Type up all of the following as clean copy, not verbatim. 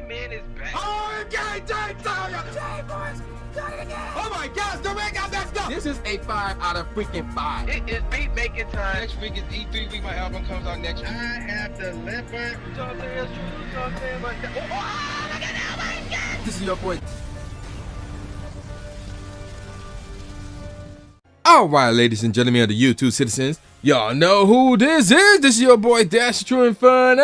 man is back. Oh, oh my gosh, the man got messed up. This is a 5 out of freaking 5. It is beat making time. Next week is E3 week. My album comes out next week. I have delivered. You know what I'm saying? That's true. You know what I'm saying? But oh, look at that! Oh my God! This is your boy. Alright, ladies and gentlemen of the YouTube citizens, y'all know who this is. This is your boy Dash True Inferno.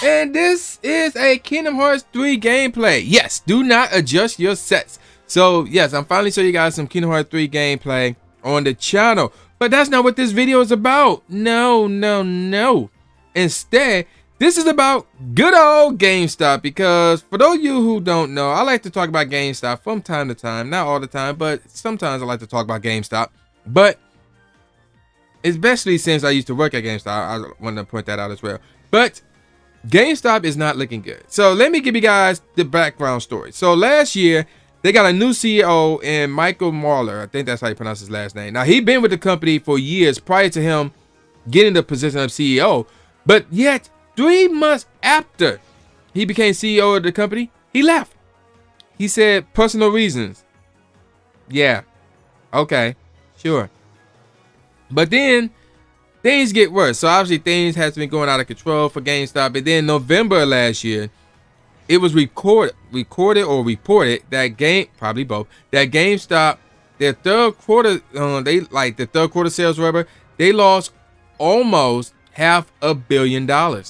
And this is a Kingdom Hearts 3 gameplay. Yes, do not adjust your sets. So, yes, I'm finally showing you guys some Kingdom Hearts 3 gameplay on the channel. But that's not what this video is about. No. Instead, this is about good old Gamestop, because for those of you who don't know, I like to talk about Gamestop from time to time. Not all the time, but sometimes I like to talk about Gamestop. But especially since I used to work at Gamestop, I want to point that out as well. But Gamestop is not looking good. So let me give you guys the background story. So last year, they got a new CEO in Michael Marler. I think that's how you pronounce his last name. Now, he'd been with the company for years prior to him getting the position of CEO. But yet, 3 months after he became CEO of the company, he left. He said personal reasons. Yeah. Okay. Sure. But then things get worse. So obviously things has been going out of control for GameStop. And then November last year, it was recorded or reported that probably both, that GameStop, their third quarter, the third quarter sales, whatever, they lost almost $500 million.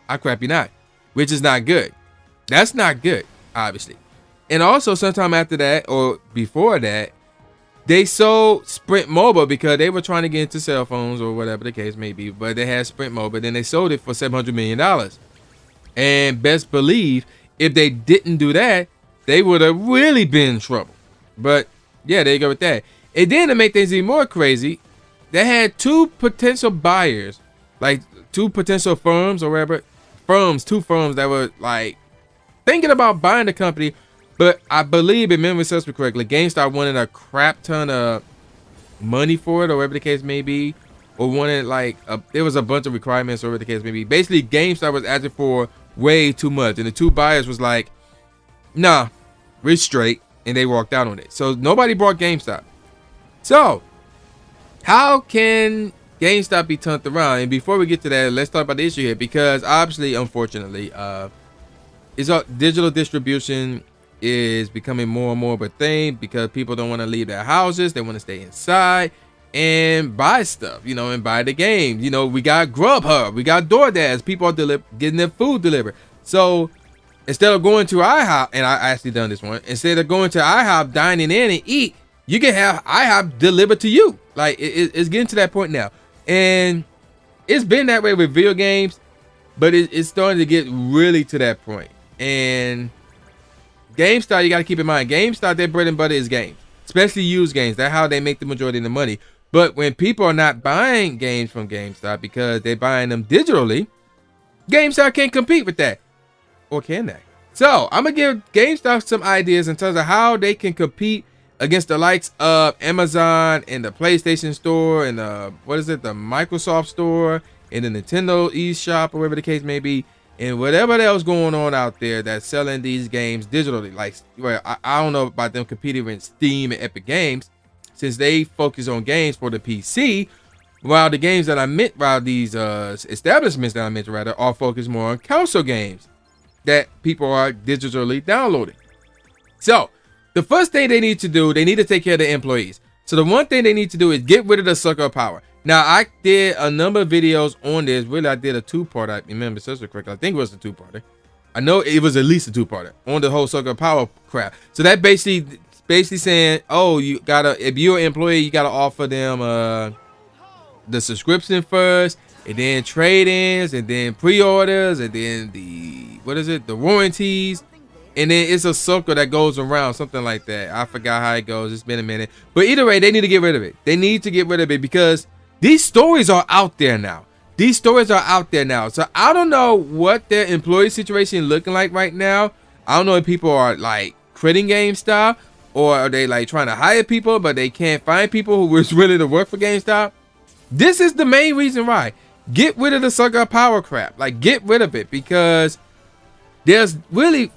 I crap you not, which is not good. That's not good, obviously. And also sometime after that or before that, they sold Sprint Mobile because they were trying to get into cell phones or whatever the case may be. But they had Sprint Mobile, then they sold it for $700 million. And best believe, if they didn't do that, they would have really been in trouble. But yeah, there you go with that. And then to make things even more crazy, they had 2 potential buyers, like 2 potential firms or whatever. Two firms that were like thinking about buying the company, but I believe, if memory serves me correctly, GameStop wanted a crap ton of money for it, or whatever the case may be, or wanted there was a bunch of requirements, or whatever the case may be. Basically, GameStop was asking for way too much, and the 2 buyers was like, "Nah, we're straight," and they walked out on it. So nobody bought GameStop. So how can GameStop be turned around? And before we get to that, let's talk about the issue here, because obviously, unfortunately, digital distribution is becoming more and more of a thing, because people don't want to leave their houses. They want to stay inside and buy stuff, and buy the game. We got Grubhub, we got DoorDash. People are getting their food delivered. So instead of going to IHOP, and I actually done this one, instead of going to IHOP, dining in and eat, you can have IHOP delivered to you. Like it's getting to that point now. And it's been that way with video games, but it's starting to get really to that point. And GameStop, you got to keep in mind, GameStop, their bread and butter is games, especially used games. That's how they make the majority of the money. But when people are not buying games from GameStop because they're buying them digitally, GameStop can't compete with that. Or can they? So I'm going to give GameStop some ideas in terms of how they can compete against the likes of Amazon and the PlayStation Store and the Microsoft Store and the Nintendo eShop, or whatever the case may be, and whatever else going on out there that's selling these games digitally. Like, well, I don't know about them competing with Steam and Epic Games, since they focus on games for the PC, while the games that these establishments that I mentioned rather are focused more on console games that people are digitally downloading. So the first thing they need to do, they need to take care of the employees. So the one thing they need to do is get rid of the sucker power. Now, I did a number of videos on this. Really, I did a 2-part. I remember sister correctly. I think it was a 2-parter. I know it was at least a 2-parter on the whole sucker power crap. So that basically saying, oh, if you're an employee, you gotta offer them the subscription first, and then trade-ins, and then pre-orders, and then the warranties. And then it's a circle that goes around, something like that. I forgot how it goes. It's been a minute. But either way, they need to get rid of it. They need to get rid of it, because these stories are out there now. So I don't know what their employee situation is looking like right now. I don't know if people are like quitting GameStop, or are they like trying to hire people, but they can't find people who is willing to work for GameStop. This is the main reason why. Get rid of the sucker power crap. Like, get rid of it, because there's really,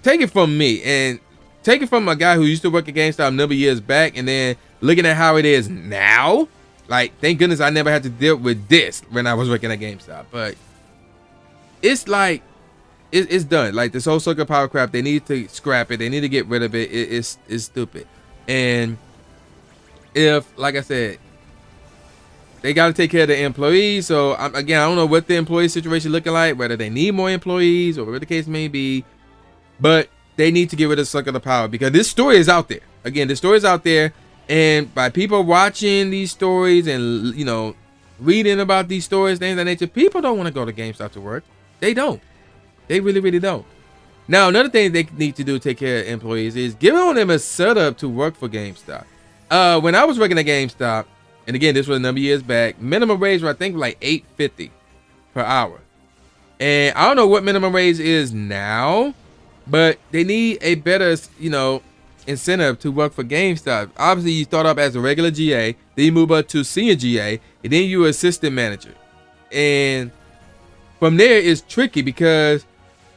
take it from me and take it from a guy who used to work at GameStop a number of years back, and then looking at how it is now. Like, thank goodness I never had to deal with this when I was working at GameStop. But it's like, it's done. Like, this whole circuit power crap, they need to scrap it. They need to get rid of it. It's stupid. And if, like I said, they got to take care of the employees. So, again, I don't know what the employee situation looking like, whether they need more employees or whatever the case may be. But they need to get rid of circuit of power, because this story is out there. Again, this story is out there. And by people watching these stories and, you know, reading about these stories, things of that nature, people don't want to go to GameStop to work. They don't. They really, really don't. Now, another thing they need to do to take care of employees is giving them a setup to work for GameStop. When I was working at GameStop, and again, this was a number of years back, minimum wage was, I think, like $8.50 per hour. And I don't know what minimum wage is now, but they need a better, you know, incentive to work for GameStop. Obviously, you start off as a regular GA, then you move up to senior GA, and then you're assistant manager. And from there, it's tricky because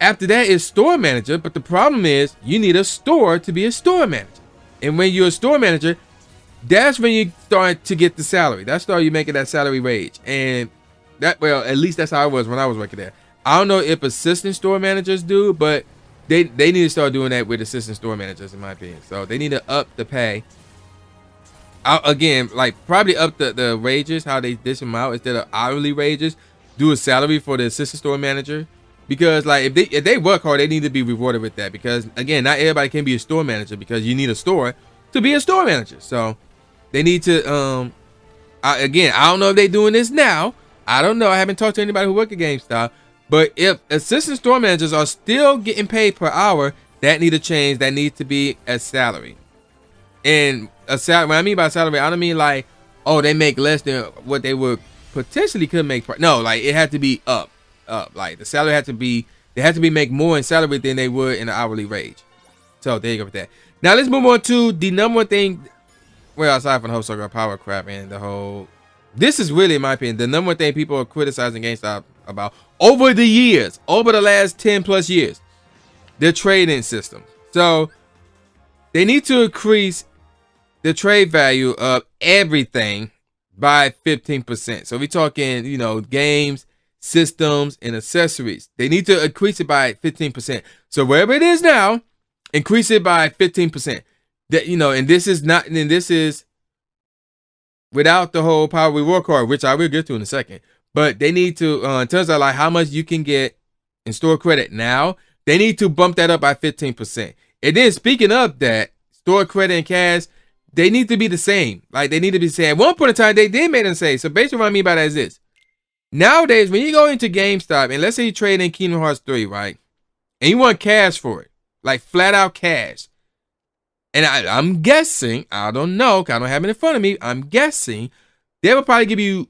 after that is store manager. But the problem is you need a store to be a store manager. And when you're a store manager, that's when you start to get the salary. That's how you making that salary wage. And that, well, at least that's how it was when I was working there. I don't know if assistant store managers do, but they need to start doing that with assistant store managers, in my opinion. So they need to up the pay. Again, like probably up the wages, how they dish them out instead of hourly wages. Do a salary for the assistant store manager, because like if they work hard, they need to be rewarded with that. Because again, not everybody can be a store manager, because you need a store to be a store manager. So they need to again, I don't know if they're doing this now. I don't know. I haven't talked to anybody who work at GameStop. But if assistant store managers are still getting paid per hour, that need to change. That needs to be a salary. And a salary, what I mean by salary, I don't mean like, oh, they make less than what they would potentially could make. No, like it had to be up. Like the salary had to be, they had to be make more in salary than they would in the hourly wage. So there you go with that. Now let's move on to the number one thing. Well, aside from the whole circle of power crap and the whole, this is really, in my opinion, the number one thing people are criticizing GameStop about over the years, over the last 10 plus years, their trading system. So they need to increase the trade value of everything by 15%. So we're talking, you know, games, systems, and accessories. They need to increase it by 15%. So wherever it is now, increase it by 15%. That, you know, and this is not, and this is without the whole power reward card, which I will get to in a second. But they need to, in terms of like how much you can get in store credit now, they need to bump that up by 15%. And then speaking of that, store credit and cash, they need to be the same. Like they need to be the same. At one point in time, they did make them say. So basically what I mean by that is this. Nowadays, when you go into GameStop, and let's say you trade in Kingdom Hearts 3, right? And you want cash for it, like flat out cash. And I'm guessing, I don't know, because I don't have it in front of me. I'm guessing they will probably give you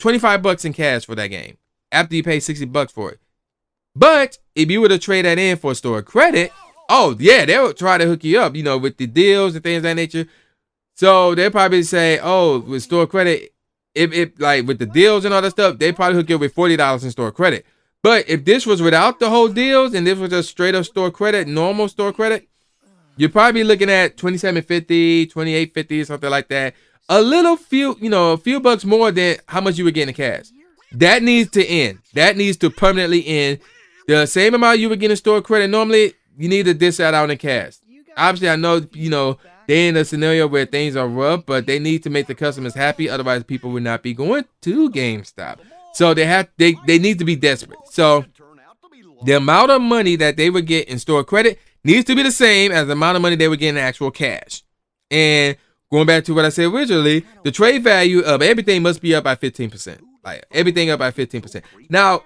$25 in cash for that game after you pay $60 for it. But if you were to trade that in for store credit, oh yeah, they will try to hook you up, you know, with the deals and things of that nature. So they'll probably say, oh, with store credit, if like with the deals and all that stuff, they probably hook you up with $40 in store credit. But if this was without the whole deals and this was just straight up store credit, normal store credit, you're probably looking at $27.50, $28.50, something like that. A little few, you know, a few bucks more than how much you were getting in cash. That needs to end. That needs to permanently end. The same amount you were getting store credit normally, you need to dish that out in cash. Obviously, I know, you know, they're in a scenario where things are rough, but they need to make the customers happy. Otherwise, people would not be going to GameStop. So they need to be desperate. So the amount of money that they would get in store credit needs to be the same as the amount of money they would get in actual cash. And going back to what I said originally, the trade value of everything must be up by 15%. Like everything up by 15%. Now,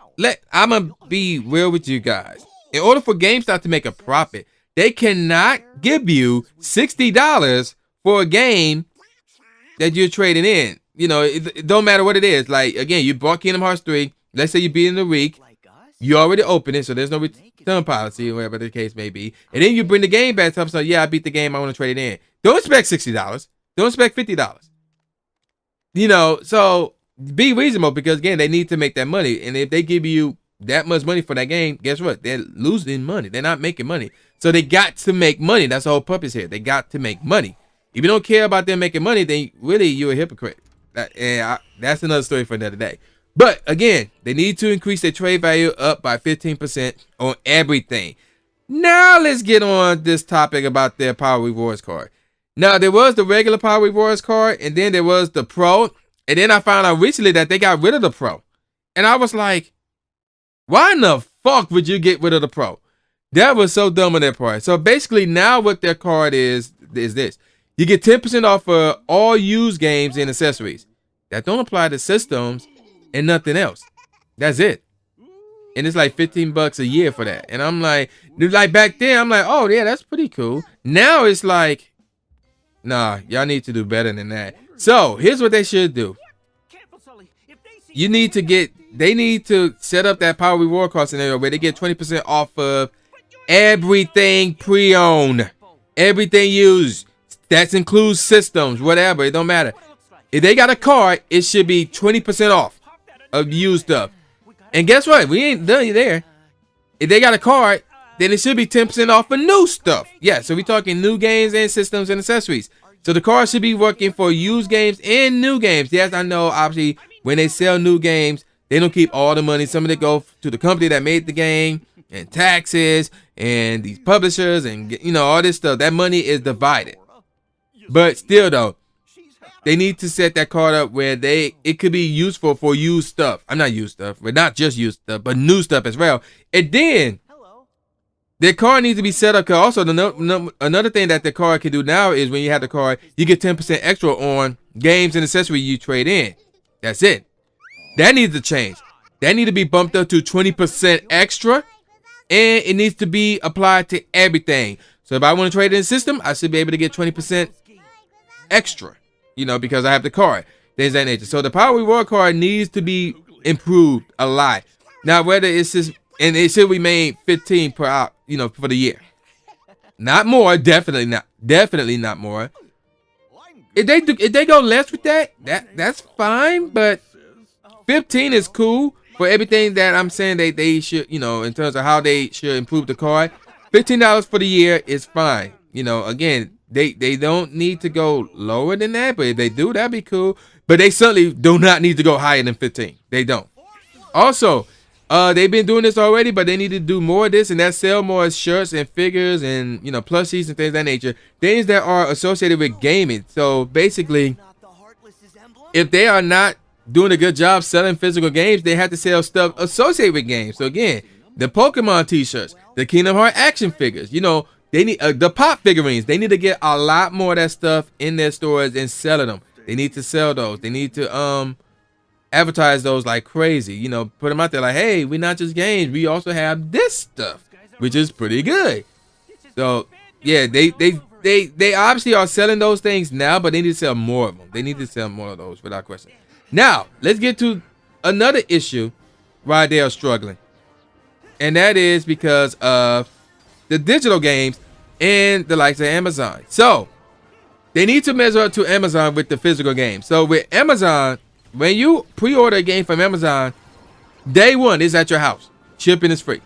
I'm going to be real with you guys. In order for GameStop to make a profit, they cannot give you $60 for a game that you're trading in. You know, it don't matter what it is. Like, again, you bought Kingdom Hearts 3. Let's say you beat in the week. You already opened it, so there's no return policy or whatever the case may be. And then you bring the game back up, so yeah, I beat the game, I want to trade it in. Don't expect $60. Don't expect $50. You know, so be reasonable because, again, they need to make that money. And if they give you that much money for that game, guess what? They're losing money. They're not making money. So they got to make money. That's the whole purpose here. They got to make money. If you don't care about them making money, then really you're a hypocrite. That's another story for another day. But again, they need to increase their trade value up by 15% on everything. Now let's get on this topic about their Power Rewards card. Now there was the regular Power Rewards card, and then there was the Pro. And then I found out recently that they got rid of the Pro. And I was like, why in the fuck would you get rid of the Pro? That was so dumb on their part. So basically now what their card is this. You get 10% off of all used games and accessories. That don't apply to systems and nothing else. That's it. And it's like $15 a year for that. And I'm like back then, I'm like, oh yeah, that's pretty cool. Now it's like, nah, y'all need to do better than that. So here's what they should do. They need to set up that Power Reward card scenario where they get 20% off of everything pre-owned, everything used. That includes systems, whatever. It don't matter. If they got a card, it should be 20% off of used stuff. And guess what? We ain't done there. If they got a card, then it should be 10% off of new stuff. Yeah, so we're talking new games and systems and accessories. So the card should be working for used games and new games. Yes, I know, obviously, when they sell new games, they don't keep all the money. Some of it go to the company that made the game and taxes and these publishers and, you know, all this stuff. That money is divided. But still, though, they need to set that card up where it could be useful for used stuff. I'm not used stuff, but not just used stuff, but new stuff as well. And then their card needs to be set up. Cause also, another thing that the card can do now is when you have the card, you get 10% extra on games and accessories you trade in. That's it. That needs to change. That needs to be bumped up to 20% extra, and it needs to be applied to everything. So if I want to trade in the system, I should be able to get 20% extra, you know, because I have the card. Things of that nature. So the Power Reward card needs to be improved a lot. Now, whether it's just, and it should remain 15 per hour, you know, for the year. Not more, definitely not more. If they go less with that's fine, but 15 is cool for everything that I'm saying they should, you know, in terms of how they should improve the card. $15 for the year is fine. You know, again, they don't need to go lower than that, but if they do, that'd be cool. But they certainly do not need to go higher than 15. They don't. Also, they've been doing this already, but they need to do more of this, and that sell more shirts and figures and, you know, plushies and things of that nature. Things that are associated with gaming. So basically, if they are not doing a good job selling physical games, they have to sell stuff associated with games. So again, the Pokemon t-shirts, the Kingdom Hearts action figures, you know, they need the pop figurines. They need to get a lot more of that stuff in their stores and selling them. They need to sell those. They need to advertise those like crazy. You know, put them out there like, hey, we're not just games. We also have this stuff, which is pretty good. So yeah, they obviously are selling those things now, but they need to sell more of them. They need to sell more of those without question. Now let's get to another issue why they are struggling, and that is because of the digital games and the likes of Amazon. So they need to measure up to Amazon with the physical games. So with Amazon, when you pre-order a game from Amazon, day one is at your house. Shipping is free.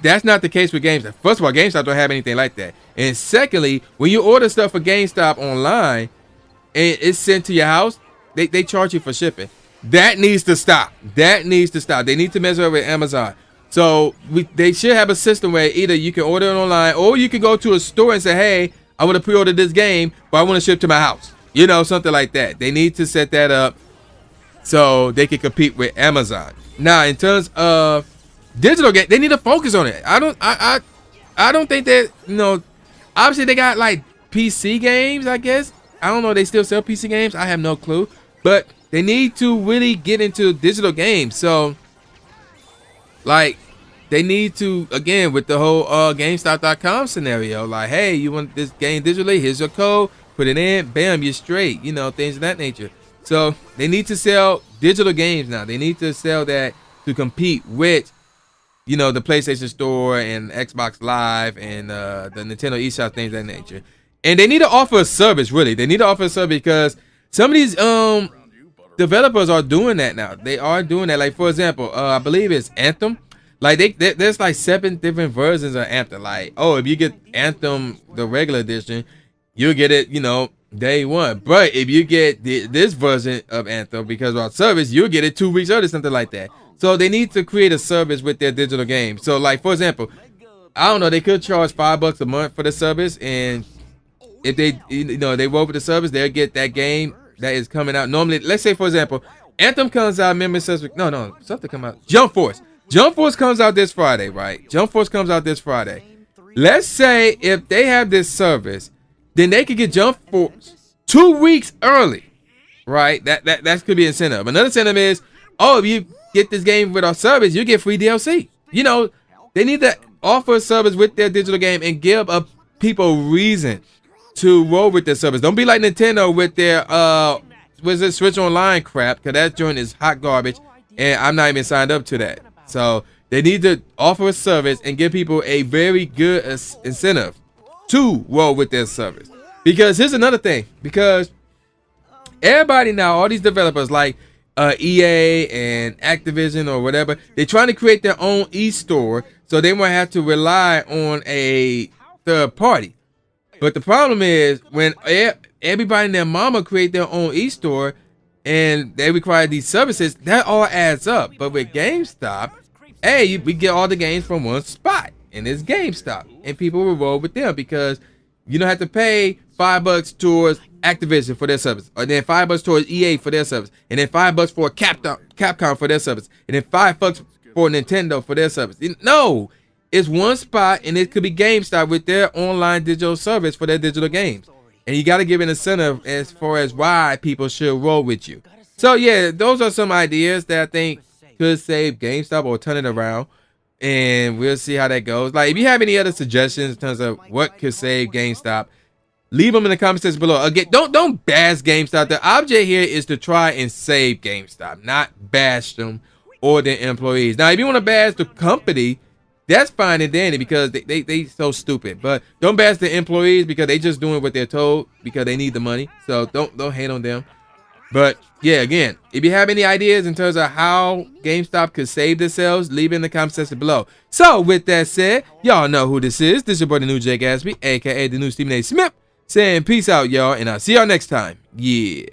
That's not the case with GameStop. First of all, GameStop don't have anything like that. And secondly, when you order stuff for GameStop online and it's sent to your house, they charge you for shipping. That needs to stop. That needs to stop. They need to measure up with Amazon. So they should have a system where either you can order it online or you can go to a store and say, hey, I want to pre-order this game, but I want to ship to my house. You know, something like that. They need to set that up so they can compete with Amazon. Now, in terms of digital game, they need to focus on it. I don't think that, you know, obviously they got like PC games, I guess. I don't know, they still sell PC games. I have no clue. But they need to really get into digital games. So like they need to, again, with the whole GameStop.com scenario, like, hey, you want this game digitally? Here's your code. Put it in. Bam, you're straight. You know, things of that nature. So they need to sell digital games now. They need to sell that to compete with, you know, the PlayStation Store and Xbox Live and the Nintendo eShop, things of that nature. And they need to offer a service, really. They need to offer a service because some of these developers are doing that now. They are doing that. Like, for example, I believe it's Anthem. Like there's like 7 different versions of Anthem. Like, oh, if you get Anthem the regular edition, you'll get it, day one. But if you get this version of Anthem because of our service, you'll get it 2 weeks early, something like that. So they need to create a service with their digital game. So, like, for example, I don't know, they could charge $5 a month for the service, and if they they roll with the service, they'll get that game that is coming out. Normally, let's say, for example, Anthem comes out, remember, says no, something come out. Jump Force comes out this Friday, right? Jump Force comes out this Friday. Let's say if they have this service, then they could get Jump Force 2 weeks early, right? That could be incentive. Another incentive is, oh, if you get this game with our service, you get free DLC. They need to offer a service with their digital game and give people reason to roll with their service. Don't be like Nintendo with their Switch Online crap, because that joint is hot garbage, and I'm not even signed up to that. So they need to offer a service and give people a very good incentive to roll with their service. Because here's another thing. Because everybody now, all these developers like EA and Activision or whatever, they're trying to create their own e-store, so they won't have to rely on a third party. But the problem is when everybody and their mama create their own e-store and they require these services, that all adds up. But with GameStop, we get all the games from one spot, and it's GameStop, and people will roll with them because you don't have to pay $5 towards Activision for their service, or then $5 towards EA for their service, and then $5 for Capcom for their service, and then $5 for Nintendo for their service. No, it's one spot, and it could be GameStop with their online digital service for their digital games. And you got to give an incentive as far as why people should roll with you. So yeah, those are some ideas that I think could save GameStop or turn it around, and we'll see how that goes. Like, if you have any other suggestions in terms of what could save GameStop, leave them in the comment section below. Again, don't bash GameStop. The object here is to try and save GameStop, not bash them or their employees. Now, if you want to bash the company, that's fine and dandy because they so stupid. But don't bash the employees because they just doing what they're told because they need the money. So don't hate on them. But yeah, again, if you have any ideas in terms of how GameStop could save themselves, leave it in the comment section below. So with that said, y'all know who this is. This is your boy, the new Jay Gatsby, aka the new Stephen A. Smith, saying peace out, y'all, and I'll see y'all next time. Yeah.